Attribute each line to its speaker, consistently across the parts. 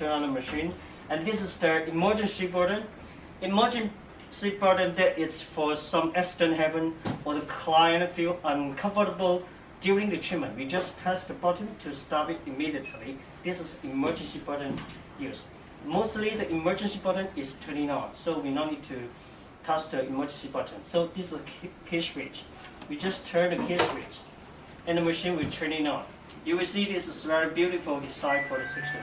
Speaker 1: turn on the machine. And this is the emergency button. Emergency button that is for some accident happen or the client feel uncomfortable during the treatment. We just press the button to stop it immediately. This is emergency button used. Mostly the emergency button is turning on, so we don't need to touch the emergency button. So this is a key switch. We just turn the key switch and the machine will turn it on. You will see this is very beautiful design for the system.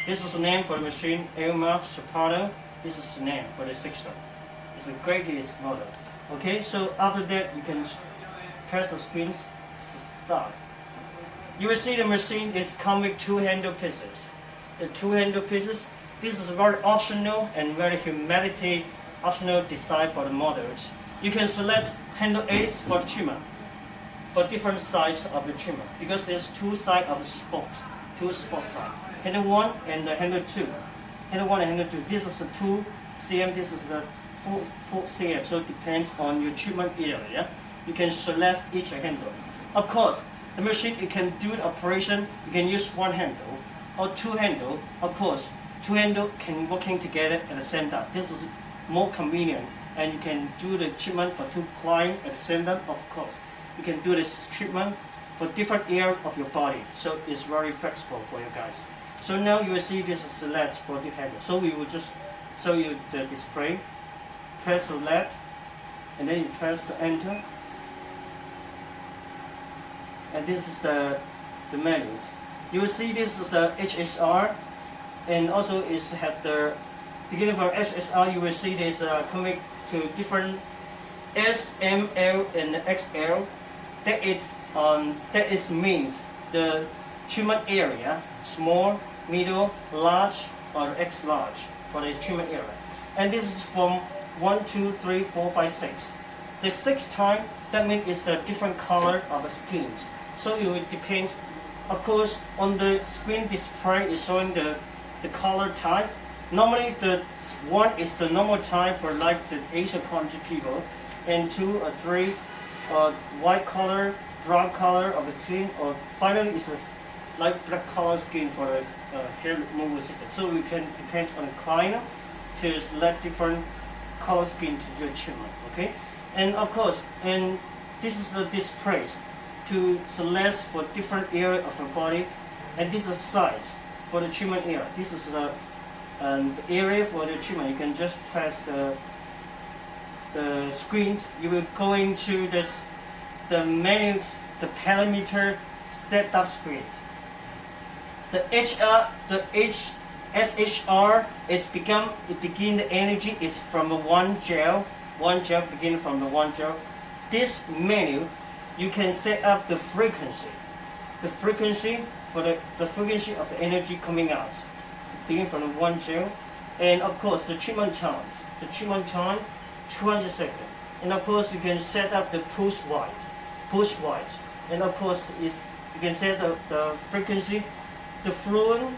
Speaker 1: This is the name for the machine, alma, soprano. This is the name for the system. It's the greatest model. Okay, so after that you can press the screen start. You will see the machine is coming with two handle pieces. The two handle pieces, this is very optional and very humanity optional design for the models. You can select handle 8 for the trimmer, for different sides of the trimmer, because there's two sides of the spot, two spot sides. Handle 1 and the handle 2. Handle 1 and handle 2. This is the 2 cm, this is the 4 cm, so it depends on your treatment area. You can select each handle. Of course, the machine, you can do the operation, you can use one handle or two handle. Of course, two handle can working together at the same time. This is more convenient, and you can do the treatment for two clients at the same time. Of course, you can do this treatment for different area of your body, so it's very flexible for you guys. So now you will see this is select for the handle. So we will just show you the display. Press select, and then you press the enter. And this is the menu. You will see this is the HSR, and also it's have the beginning from HSR. You will see this coming to different S, M, L, and XL. That is means the treatment area, small, middle, large, or X large for the treatment area. And this is from 1, 2, 3, 4, 5, 6. The 6th time, that means it's the different color of the skins. So it will depend, of course, on the screen display is showing the color type. Normally the 1 is the normal type for like the Asian country people, and 2 or 3 white color, brown color of the skin, or finally is a like black color skin for the hair removal system. So we can depend on the client to select different color skin to do treatment. Okay, and of course, and this is the displays to select for different area of your body, and this is size for the treatment area. This is the area for the treatment. You can just press the screens. You will go into the menus, the parameter setup screen. The SHR it begin the energy is from the one gel begin from the one gel. This menu you can set up the frequency for the frequency of the energy coming out, begin from the one gel, and of course the treatment time 200 seconds, and of course you can set up the push wide, and of course you can set the frequency, the fluent,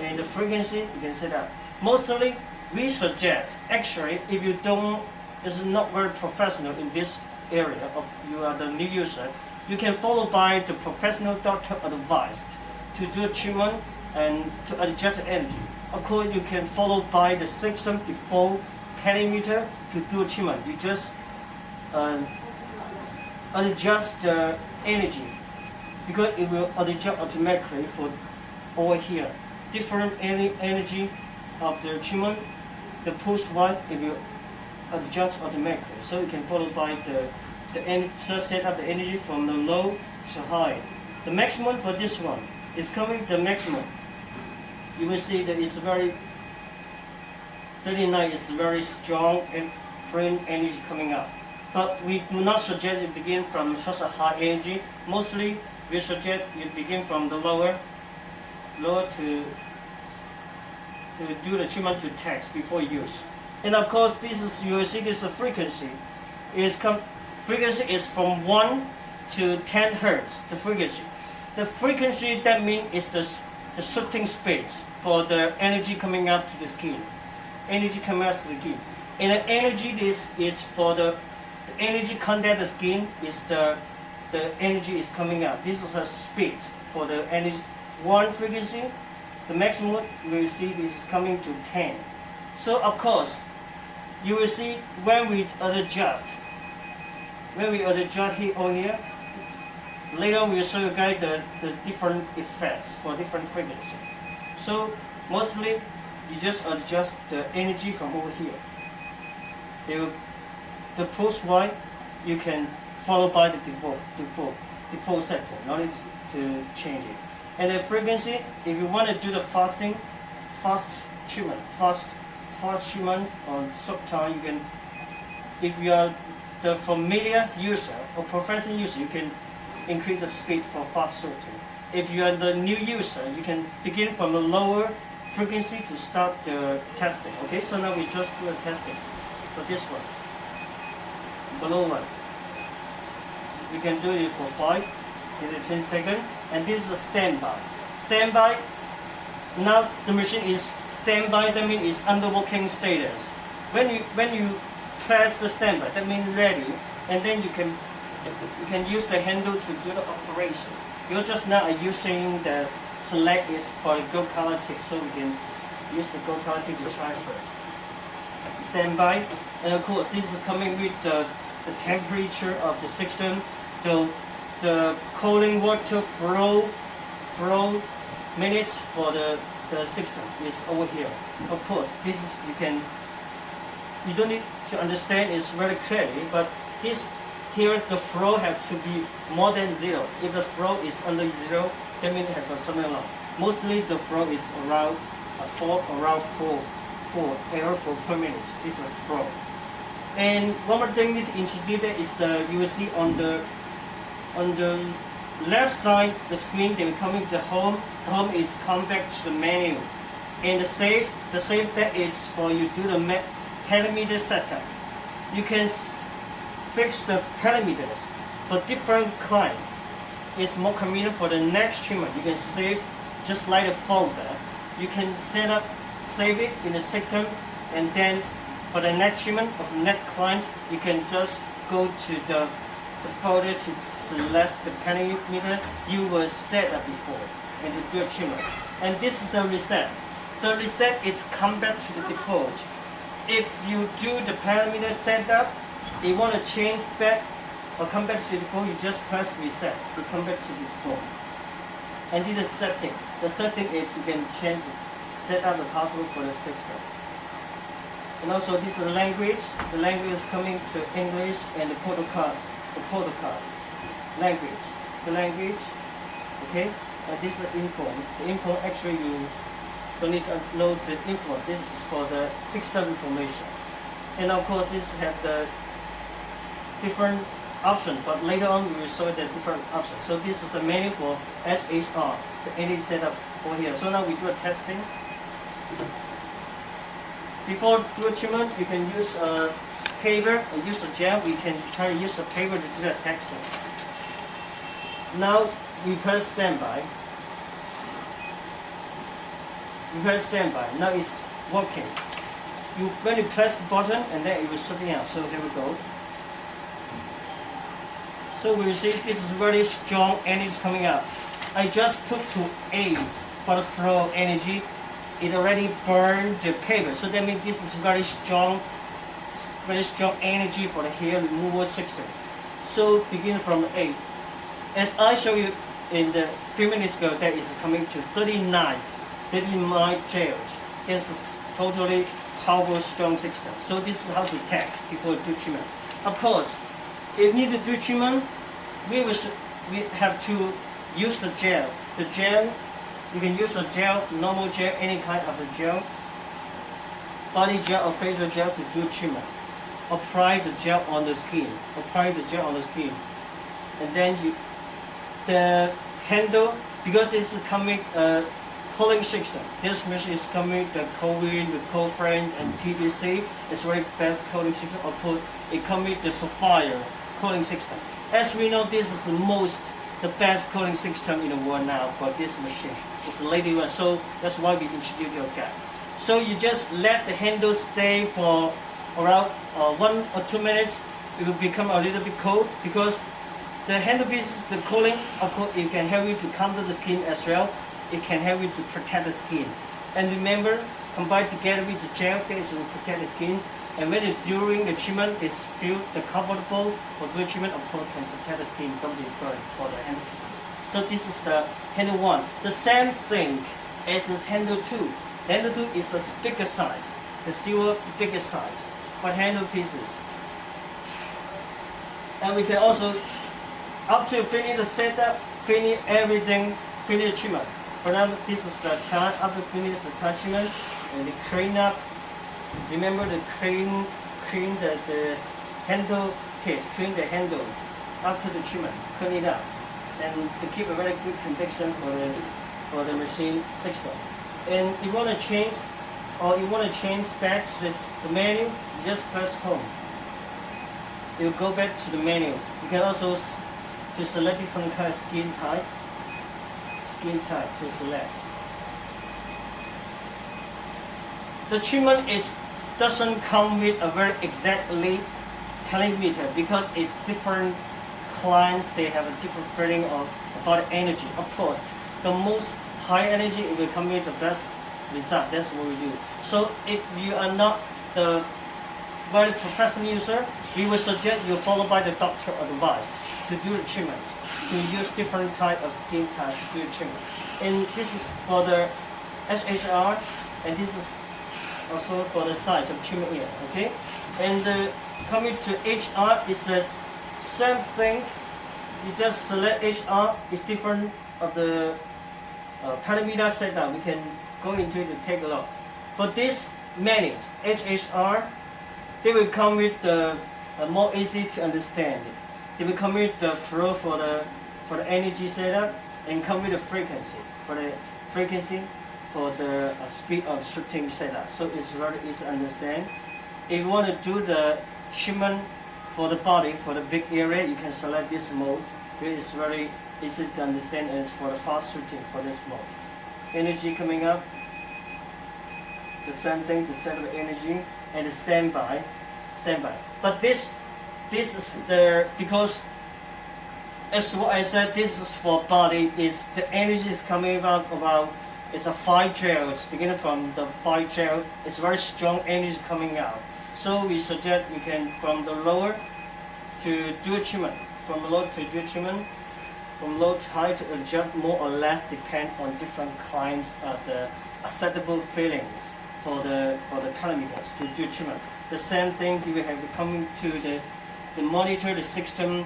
Speaker 1: and the frequency you can set up. Mostly we suggest, actually, if you don't, is not very professional in this area of you are the new user, you can follow by the professional doctor advice to do treatment and to adjust the energy. Of course, you can follow by the system default parameter to do treatment. You just adjust the energy, because it will adjust automatically for over here. Different energy of the treatment, the push one, it will adjust automatically. So you can follow by just set up the energy from the low to high. The maximum for this one is coming the maximum. You will see that it's very 39 is very strong and free energy coming out. But we do not suggest you begin from such a high energy. Mostly we suggest you begin from the lower to do the treatment to text before use. And of course, this is you will see this frequency frequency is from 1 to 10 hertz. The frequency that means is the shifting space for the energy coming out to the skin. Energy coming out to the skin, and the energy this is for the energy contact the skin is the energy is coming out. This is a speed for the energy. One frequency the maximum you will see is coming to 10. So of course, you will see when we adjust here or here, later on we will show you guys the different effects for different frequency. So mostly you just adjust the energy from over here. The post Y you can follow by the default setting, no need to change it. And the frequency, if you want to do the fast treatment on sometime, you can, if you are the familiar user or professional user, you can increase the speed for fast sorting. If you are the new user, you can begin from a lower frequency to start the testing. Okay, so now we just do a testing for this one, the low one. You can do it for 5 in 10 seconds, and this is a standby. Standby. Now the machine is standby. That means it's under working status. When you press the standby, that means ready, and then you can use the handle to do the operation. You're just now using the select is for the gold color tick, so we can use the gold color tick to try first. Standby, and of course this is coming with the temperature of the system. The cooling water flow minutes for the system is over here. Of course, this is you don't need to understand it's very clearly, but this here the flow have to be more than 0. If the flow is under 0, that means it has something wrong. Mostly the flow is around 4 air per minute. This is flow. And one more thing need to introduce that is you will see on the left side the screen, they will come into home. Home is come back to the menu, and the save that is for you do the parameter setup. You can fix the parameters for different client. It's more convenient for the next treatment. You can save just like a folder. You can save it in the system, and then for the next treatment of the next client, you can just go to the folder to select the parameter you were set up before and to do a treatment. And this is the reset. The reset is come back to the default. If you do the parameter setup, you want to change back or come back to the default, you just press reset. You come back to the default. And do the setting. The setting is you can change it, set up the password for the system. And also this is the language. The language is coming to English and the protocol. The language, okay, and this is the info. The info actually you don't need to upload the info. This is for the system information, and of course this have the different option. But later on we will show the different options. So this is the menu for SHR, the energy setup over here. So now we do a testing. Before do a treatment, you can use paper or use the gel. We can try to use the paper to do the texting. Now we press standby. Now it's working. When you press the button, and then it will shut out. So here we go. So we will see this is very strong energy coming up. I just put to 8 for the flow energy. It already burned the paper, so that means this is very strong energy for the hair removal system. So begin from 8. As I showed you in the few minutes ago, that is coming to 39 joules. This is totally powerful, strong system. So this is how to test before do treatment. Of course, if you need to do treatment, we have to use the gel. The gel, you can use a gel, normal gel, any kind of a gel, body gel or facial gel to do treatment. Apply the gel on the skin. And then the handle, because this is coming cooling system. This machine is coming the COVID, the cold frames, and PVC. It's very best cooling system. Of course, it comes with the Sapphire cooling system. As we know, this is the best cooling system in the world now for this machine. It's the latest one, so that's why we introduced your guy. So you just let the handle stay for around 1 or 2 minutes. It will become a little bit cold because the handle piece, the cooling, of course, it can help you to counter the skin as well. it can help you to protect the skin. And remember, combined together with the gel, this will protect the skin. And when during the treatment, it's feel the comfortable for good treatment, of course, can protect the skin, don't be burned for the handle pieces. So this is the handle 1. The same thing as this handle 2. The handle 2 is a bigger size, the silver bigger size for handle pieces. And we can also, up to finish the setup, finish everything, finish the treatment. For now, this is the time after finish the treatment, and the clean up. Remember the clean the handle tips, clean the handles after the treatment, clean it out, and to keep a very good condition for the machine system. And you want to change, or you want to change back to the menu, you just press home. You go back to the menu. You can also to select different kind of skin type to select. The treatment doesn't come with a very exactly telemeter because it's different clients, they have a different feeling about energy. Of course, the most high energy, it will come with the best result. That's what we do. So if you are not the very professional user, we will suggest you follow by the doctor advice to do the treatments, to use different type of skin type to do the treatment. And this is for the HHR, and this is also for the size of treatment here, okay? And coming to HR is the same thing. You just select HR. It's different of the parameter setup. We can go into it to take a look. For these menus, HHR, they will come with the more easy to understand. They will come with the flow for the energy setup, and come with the frequency for the speed of shooting setup. So it's very easy to understand. If you want to do the treatment for the body, for the big area, you can select this mode. It's very easy to understand, and it's for the fast shooting for this mode. Energy coming up, the same thing to set the energy, and the standby. But this is because as what I said, this is for body. Is the energy is coming out about. It's a 5 gel. It's beginning from the 5 gel. It's very strong energy coming out. So we suggest you can from the lower to do a treatment, from low to do a treatment, from low to high to adjust more or less depend on different clients the acceptable feelings for the parameters to do treatment. The same thing you will have to come to the monitor the system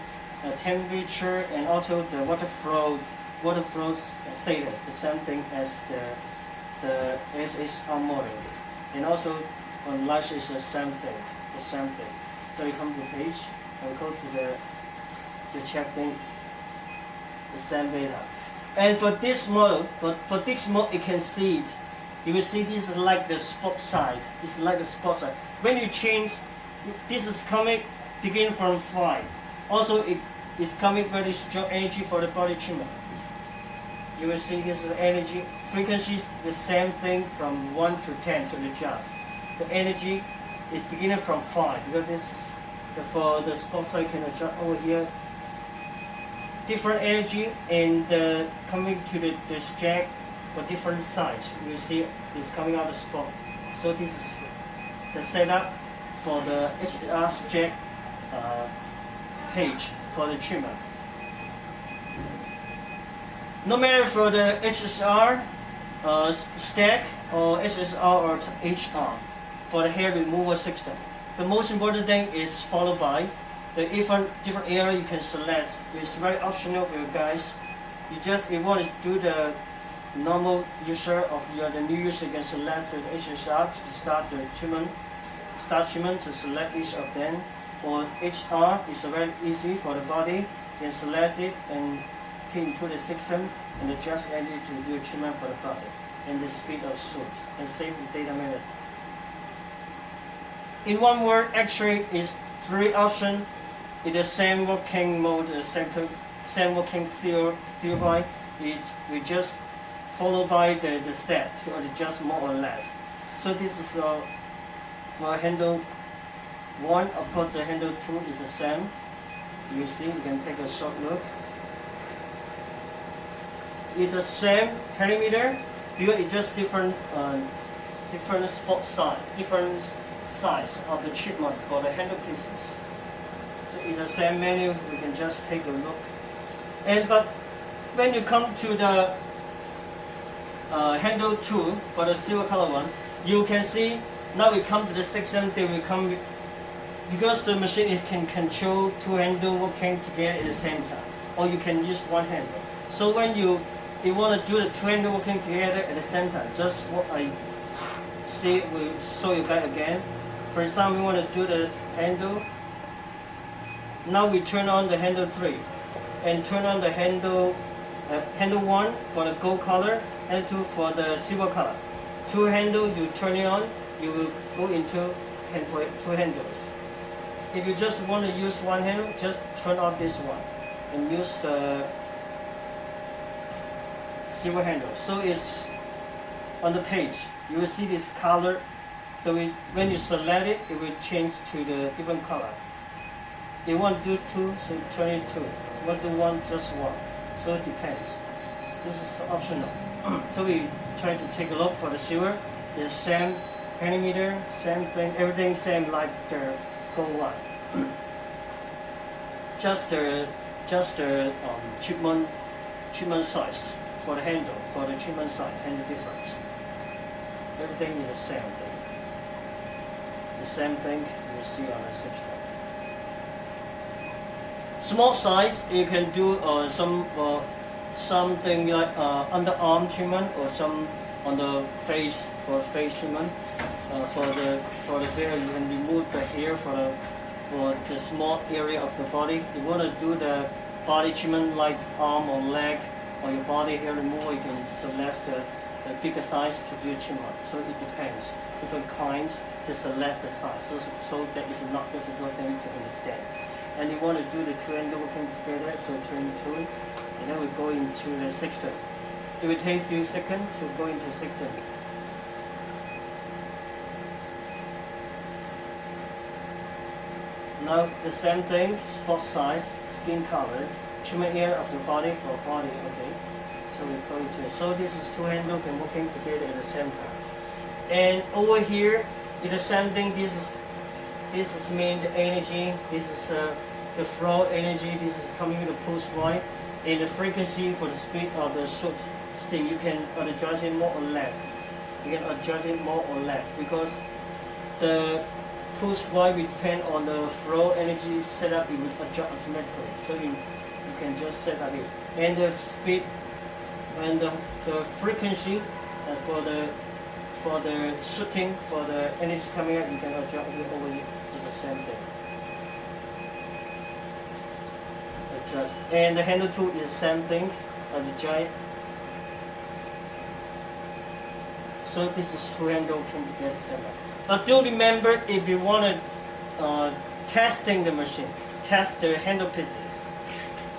Speaker 1: temperature, and also the water flow status. The same thing as the SHR model, and also on light is the same thing. So you come to the page and go to the check thing, the same data. And for this model, you can see it. You will see this is like the spot side. This is like the spot side. When you change, this is coming begin from 5. Also, it is coming very strong energy for the body treatment. You will see this is energy frequency, the same thing from 1 to 10 to adjust. The energy is beginning from 5 because this is for the spot side. You can adjust over here. Different energy, and coming to the jack for different sides. You see it's coming out of the spot. So this is the setup for the HDR jack page for the treatment. No matter for the HSR stack or HSR or HR for the hair removal system, the most important thing is followed by the different area you can select. It's very optional for you guys. You just, if you want to do the normal user of the new user, you can select the HSR to start the treatment. Start treatment to select each of them. Or HR is very easy for the body. You can select it and key into the system and adjust energy to do treatment for the body and the speed of shoot and save the data method. In one word, X-ray is 3 options. In the same working mode, the same working theory, we just follow by the step to adjust more or less. So this is for handle 1. Of course, the handle 2 is the same. You see, you can take a short look. It's the same perimeter, because it's just different spot size, different size of the treatment for the handle pieces. So it's the same menu. We can just take a look. But when you come to the handle tool for the silver color one, you can see now we come to the section. They will come because the machine can control two handles working together at the same time, or you can use one handle. So when you want to do the two handles working together at the same time, just what I see will show you back again. For example, we want to do the handle. Now we turn on the handle 3 and turn on the handle 1 for the gold color and 2 for the silver color. Two handles, you turn it on, you will go into two handles. If you just want to use one handle, just turn off this one and use the silver handle. So it's on the page. You will see this color. So when you select it, it will change to the different color. You want to do 2, so turn it 2. You want to do 1, just 1. So it depends. This is optional. So we try to take a look for the silver. The same perimeter, same thing, everything same like the gold one. just the treatment size for the handle, for the treatment size, handle difference. Everything is the same thing. The same thing you will see on the 16. Small size, you can do something like underarm treatment or some on the face for face treatment. For the hair, you can remove the hair for the small area of the body. You want to do the body treatment like arm or leg or your body hair removal, you can select the bigger size to do treatment. So it depends. Different clients to select the size. So that is not difficult thing to understand. And you want to do the two handles working together, so turn 2, and then we go into the 16. It will take a few seconds to go into 16. Now the same thing, spot size, skin color, treatment area of the body for body, okay. So we go into it. So this is two handles and working together at the same time. And over here, it's the same thing. This is mean the energy. This is the flow energy. This is coming with the pulse wide, and the frequency for the speed of the shoot spin. You can adjust it more or less. You can adjust it more or less because the pulse wide will depend on the flow energy setup. It will adjust automatically. So you can just set up it, and the speed and the frequency for the shooting, for the energy coming out, you can adjust it over here. It's the same thing. Adjust. And the handle tool is the same thing as the giant. So this is two handle came together same. But do remember, if you want to testing the machine, test the handle pieces.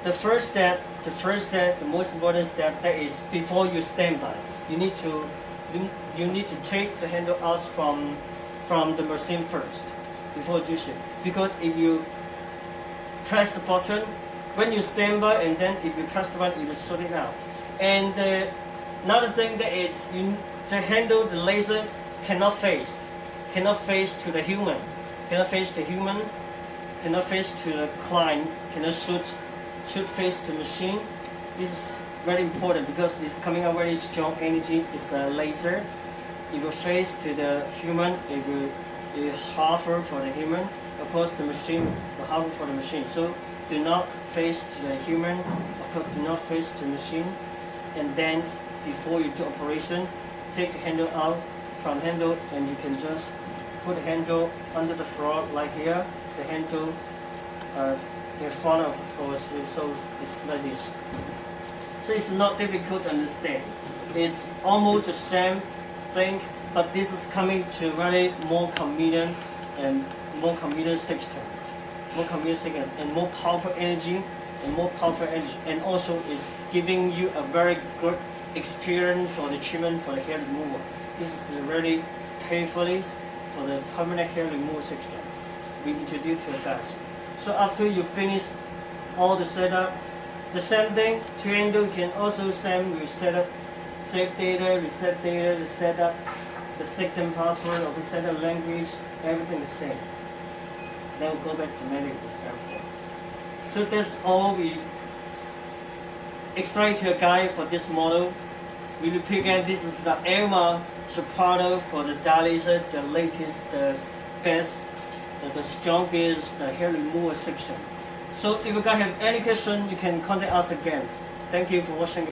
Speaker 1: The first step, the most important step, that is before you stand by. You need to take the handle out from the machine first before you shoot. Because if you press the button, when you stand by, and then if you press the button, it will shoot it out. And another thing that is, the handle, the laser cannot face to the human, cannot face to the client, cannot shoot face to machine. This is very important because it's coming out very strong energy. It's the laser. It will face to the human. It will hover for the human. Of course, the machine will hover for the machine. So do not face to the human. Do not face to the machine. And then before you do operation, take the handle out from handle, and you can just put the handle under the floor like here. The handle in front of course, so it's like this. So it's not difficult to understand. It's almost the same thing, but this is coming to very more convenient and more convenient system, and more powerful energy, and also is giving you a very good experience for the treatment for the hair removal. This is really painfully for the permanent hair removal system we introduced to the guys. So after you finish all the setup, The same thing, triangle can also send reset up, save data, reset up the system password or reset the language, everything the same. Then we'll go back to manual the same thing. So that's all we explain to a guide for this model. We repeat again, this is the alma soprano for the dialyzer, the latest, the best, the strongest hair removal system. So if you guys have any question, you can contact us again. Thank you for watching.